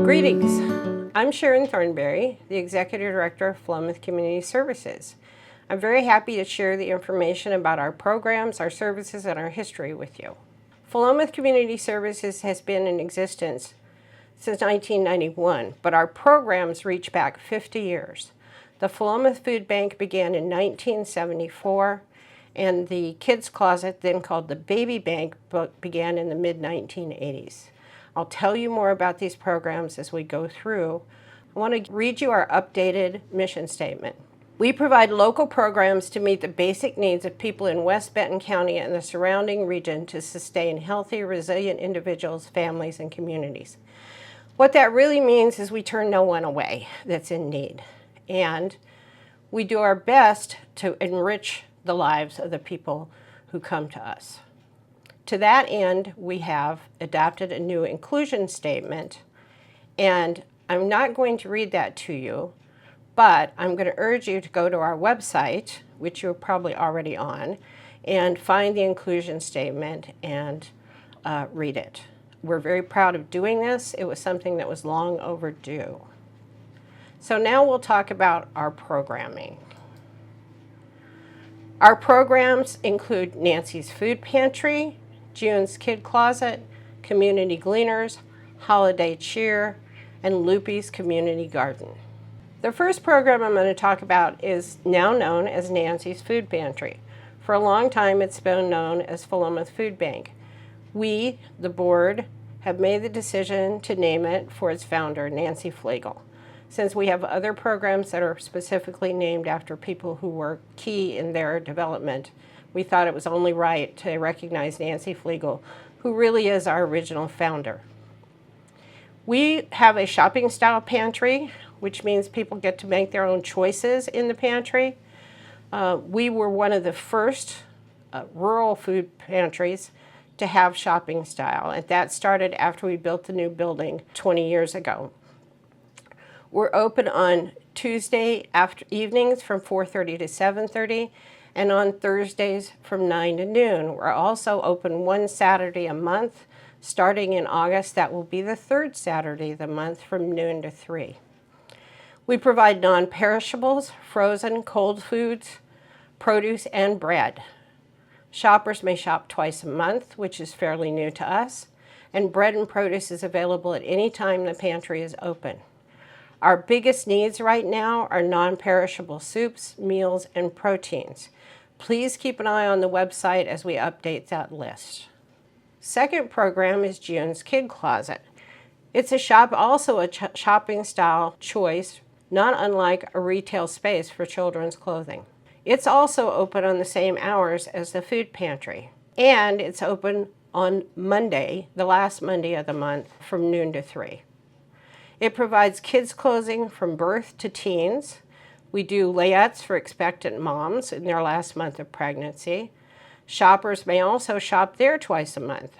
Greetings, I'm Sharon Thornberry, the Executive Director of Philomath Community Services. I'm very happy to share the information about our programs, our services, and our history with you. Philomath Community Services has been in existence since 1991, but our programs reach back 50 years. The Philomath Food Bank began in 1974, and the Kids Closet, then called the Baby Bank, began in the mid-1980s. I'll tell you more about these programs as we go through. I want to read you our updated mission statement. We provide local programs to meet the basic needs of people in West Benton County and the surrounding region to sustain healthy, resilient individuals, families, and communities. What that really means is we turn no one away that's in need. And we do our best to enrich the lives of the people who come to us. To that end, we have adopted a new inclusion statement, and I'm not going to read that to you, but I'm going to urge you to go to our website, which you're probably already on, and find the inclusion statement and read it. We're very proud of doing this. It was something that was long overdue. So now we'll talk about our programming. Our programs include Nancy's Food Pantry, June's Kid Closet, Community Gleaners, Holiday Cheer, and Loopy's Community Garden. The first program I'm going to talk about is now known as Nancy's Food Pantry. For a long time, it's been known as Philomath Food Bank. We, the board, have made the decision to name it for its founder, Nancy Flegel. Since we have other programs that are specifically named after people who were key in their development, we thought it was only right to recognize Nancy Flegel, who really is our original founder. We have a shopping style pantry, which means people get to make their own choices in the pantry. We were one of the first rural food pantries to have shopping style, and that started after we built the new building 20 years ago. We're open on Tuesday evenings from 4:30 to 7:30, and on Thursdays from 9 to noon. We're also open one Saturday a month. Starting in August, that will be the third Saturday of the month from noon to 3. We provide non-perishables, frozen, cold foods, produce, and bread. Shoppers may shop twice a month, which is fairly new to us, and bread and produce is available at any time the pantry is open. Our biggest needs right now are non-perishable soups, meals, and proteins. Please keep an eye on the website as we update that list. Second program is June's Kid Closet. It's a shopping style choice, not unlike a retail space for children's clothing. It's also open on the same hours as the food pantry, and it's open on Monday, the last Monday of the month, from noon to 3. It provides kids' clothing from birth to teens. We do layouts for expectant moms in their last month of pregnancy. Shoppers may also shop there twice a month.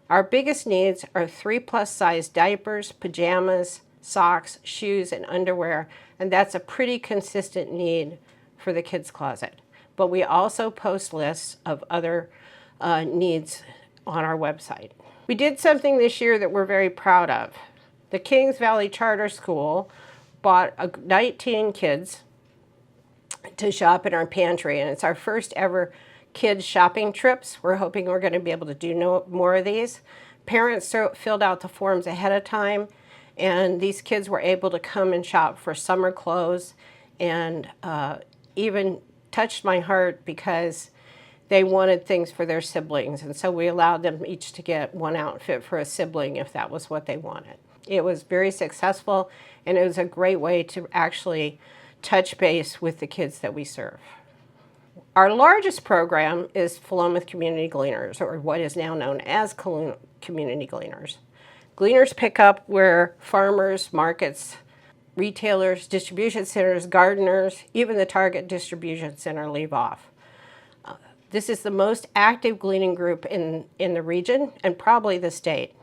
Our biggest needs are 3+ size diapers, pajamas, socks, shoes, and underwear, and that's a pretty consistent need for the Kids Closet. But we also post lists of other needs on our website. We did something this year that we're very proud of. The Kings Valley Charter School bought 19 kids to shop in our pantry, and it's our first ever kids shopping trips. We're hoping we're going to be able to do more of these. Parents filled out the forms ahead of time, and these kids were able to come and shop for summer clothes, and even touched my heart because they wanted things for their siblings, and so we allowed them each to get one outfit for a sibling if that was what they wanted. It was very successful, and it was a great way to actually touch base with the kids that we serve. Our largest program is Philomath Community Gleaners, or what is now known as Community Gleaners. Gleaners pick up where farmers, markets, retailers, distribution centers, gardeners, even the Target distribution center leave off. This is the most active gleaning group in the region and probably the state.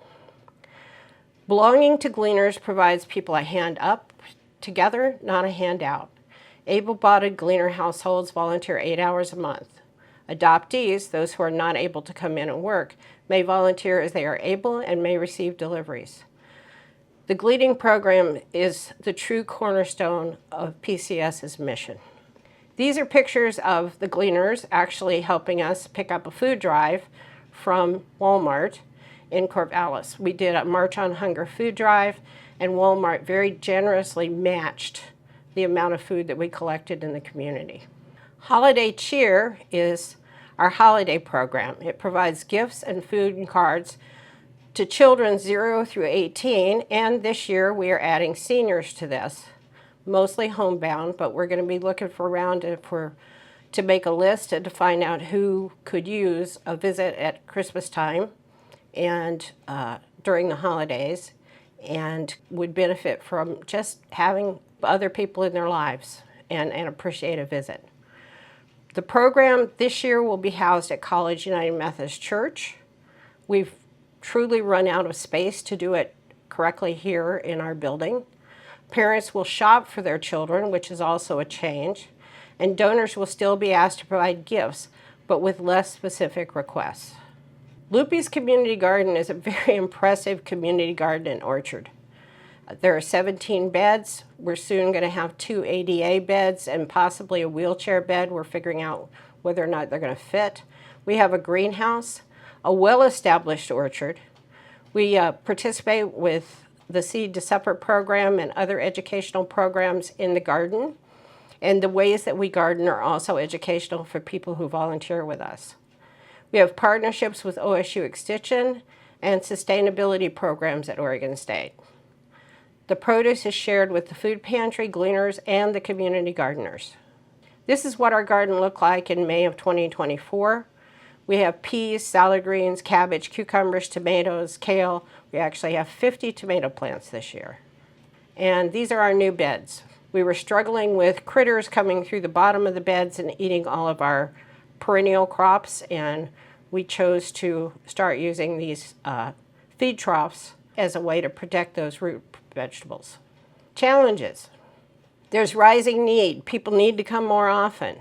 Belonging to Gleaners provides people a hand up together, not a handout. Able-bodied Gleaner households volunteer 8 hours a month. Adoptees, those who are not able to come in and work, may volunteer as they are able and may receive deliveries. The gleaning program is the true cornerstone of PCS's mission. These are pictures of the gleaners actually helping us pick up a food drive from Walmart in Corvallis. We did a March on Hunger food drive, and Walmart very generously matched the amount of food that we collected in the community. Holiday Cheer is our holiday program. It provides gifts and food and cards to children 0 through 18, and this year we are adding seniors to this, mostly homebound, but we're going to be looking around to make a list and to find out who could use a visit at Christmas time and during the holidays and would benefit from just having other people in their lives and appreciate a visit. The program this year will be housed at College United Methodist Church. We've truly run out of space to do it correctly here in our building. Parents will shop for their children, which is also a change, and donors will still be asked to provide gifts, but with less specific requests. Loopy's Community Garden is a very impressive community garden and orchard. There are 17 beds. We're soon going to have 2 ADA beds and possibly a wheelchair bed. We're figuring out whether or not they're going to fit. We have a greenhouse, a well-established orchard. We participate with the Seed to Supper program and other educational programs in the garden. And the ways that we garden are also educational for people who volunteer with us. We have partnerships with OSU Extension and sustainability programs at Oregon State. The produce is shared with the food pantry, gleaners, and the community gardeners. This is what our garden looked like in May of 2024. We have peas, salad greens, cabbage, cucumbers, tomatoes, kale. We actually have 50 tomato plants this year. And these are our new beds. We were struggling with critters coming through the bottom of the beds and eating all of our perennial crops, and we chose to start using these feed troughs as a way to protect those root vegetables. Challenges. There's rising need. People need to come more often.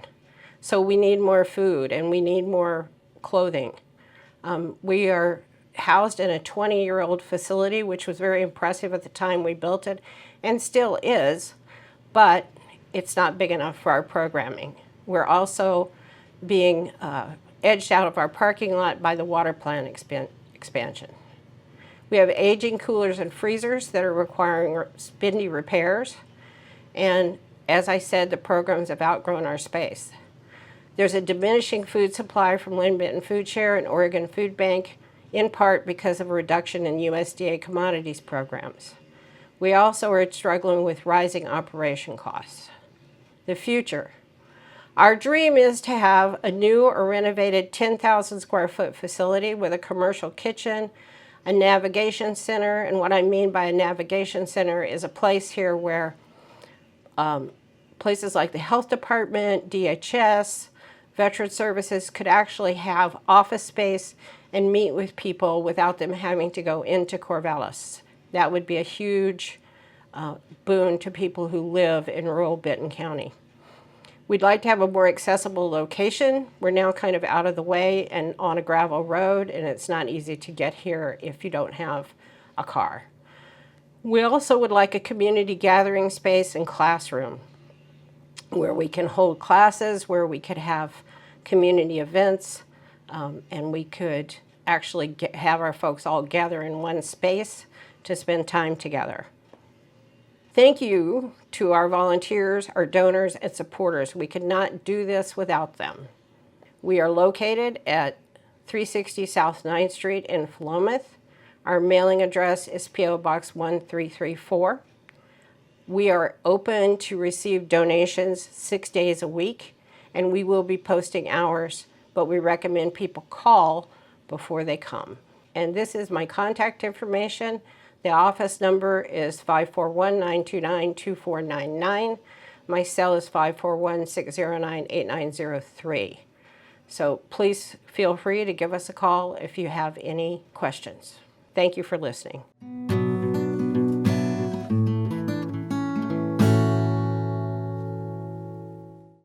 So we need more food and we need more clothing. We are housed in a 20-year-old facility, which was very impressive at the time we built it and still is, but it's not big enough for our programming. We're also being edged out of our parking lot by the water plant expansion. We have aging coolers and freezers that are requiring spendy repairs, and as I said, the programs have outgrown our space. There's a diminishing food supply from Lynn Benton Food Share and Oregon Food Bank, in part because of a reduction in USDA commodities programs. We also are struggling with rising operation costs. The future. Our dream is to have a new or renovated 10,000 square foot facility with a commercial kitchen, a navigation center, and what I mean by a navigation center is a place here where places like the health department, DHS, Veteran Services could actually have office space and meet with people without them having to go into Corvallis. That would be a huge boon to people who live in rural Benton County. We'd like to have a more accessible location. We're now kind of out of the way and on a gravel road, and it's not easy to get here if you don't have a car. We also would like a community gathering space and classroom where we can hold classes, where we could have community events, and we could actually have our folks all gather in one space to spend time together. Thank you to our volunteers, our donors, and supporters. We could not do this without them. We are located at 360 South 9th Street in Philomath. Our mailing address is P.O. Box 1334. We are open to receive donations 6 days a week, and we will be posting hours, but we recommend people call before they come. And this is my contact information. The office number is 541-929-2499. My cell is 541-609-8903. So please feel free to give us a call if you have any questions. Thank you for listening.